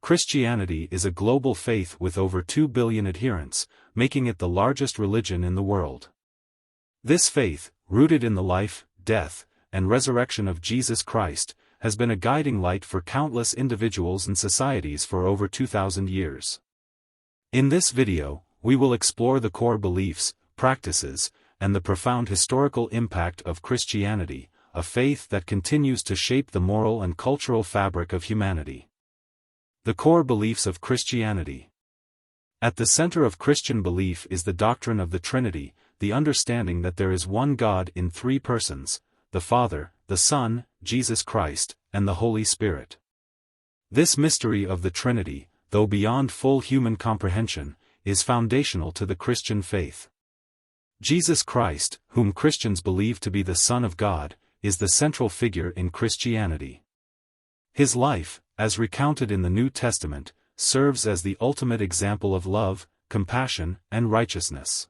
Christianity is a global faith with over 2 billion adherents, making it the largest religion in the world. This faith, rooted in the life, death, and resurrection of Jesus Christ, has been a guiding light for countless individuals and societies for over 2,000 years. In this video, we will explore the core beliefs, practices, and the profound historical impact of Christianity, a faith that continues to shape the moral and cultural fabric of humanity. The core beliefs of Christianity. At the center of Christian belief is the doctrine of the Trinity, the understanding that there is one God in three persons, the Father, the Son, Jesus Christ, and the Holy Spirit. This mystery of the Trinity, though beyond full human comprehension, is foundational to the Christian faith. Jesus Christ, whom Christians believe to be the Son of God, is the central figure in Christianity. His life, as recounted in the New Testament, serves as the ultimate example of love, compassion, and righteousness.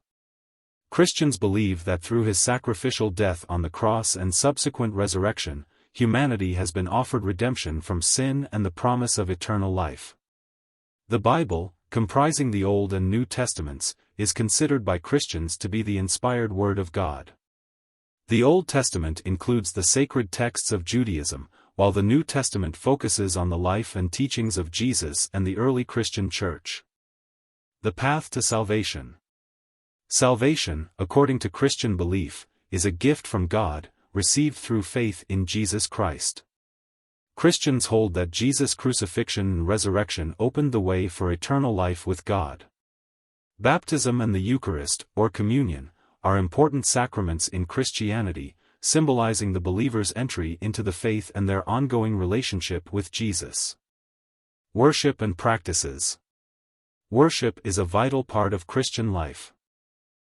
Christians believe that through his sacrificial death on the cross and subsequent resurrection, humanity has been offered redemption from sin and the promise of eternal life. The Bible, comprising the Old and New Testaments, is considered by Christians to be the inspired Word of God. The Old Testament includes the sacred texts of Judaism, while the New Testament focuses on the life and teachings of Jesus and the early Christian Church. The path to salvation. Salvation, according to Christian belief, is a gift from God, received through faith in Jesus Christ. Christians hold that Jesus' crucifixion and resurrection opened the way for eternal life with God. Baptism and the Eucharist, or communion, are important sacraments in Christianity, symbolizing the believer's entry into the faith and their ongoing relationship with Jesus. Worship and practices. Worship is a vital part of Christian life.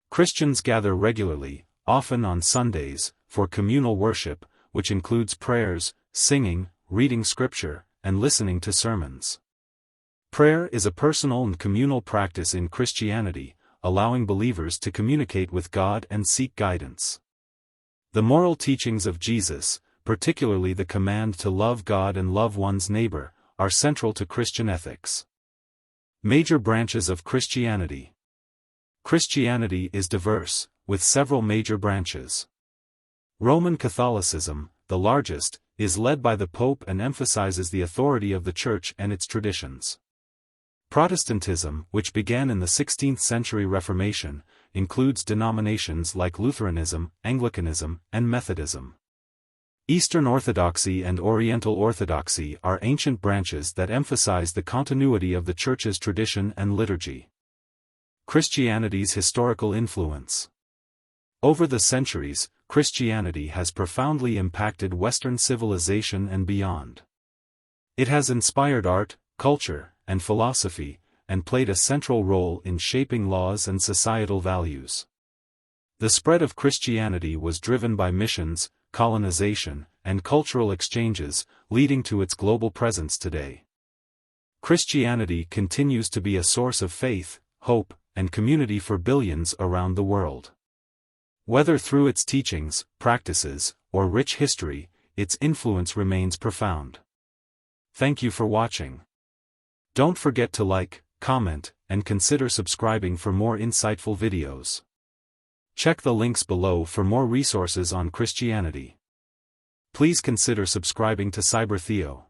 Christians gather regularly, often on Sundays, for communal worship, which includes prayers, singing, reading scripture, and listening to sermons. Prayer is a personal and communal practice in Christianity, allowing believers to communicate with God and seek guidance. The moral teachings of Jesus, particularly the command to love God and love one's neighbor, are central to Christian ethics. Major branches of Christianity. Christianity is diverse, with several major branches. Roman Catholicism, the largest, is led by the Pope and emphasizes the authority of the Church and its traditions. Protestantism, which began in the 16th century Reformation, includes denominations like Lutheranism, Anglicanism, and Methodism. Eastern Orthodoxy and Oriental Orthodoxy are ancient branches that emphasize the continuity of the Church's tradition and liturgy. Christianity's historical influence. Over the centuries, Christianity has profoundly impacted Western civilization and beyond. It has inspired art, culture, and philosophy, and played a central role in shaping laws and societal values. The spread of Christianity was driven by missions, colonization, and cultural exchanges, leading to its global presence today. Christianity continues to be a source of faith, hope, and community for billions around the world. Whether through its teachings, practices, or rich history, its influence remains profound. Thank you for watching. Don't forget to like, comment, and consider subscribing for more insightful videos. Check the links below for more resources on Christianity. Please consider subscribing to CyberTheo.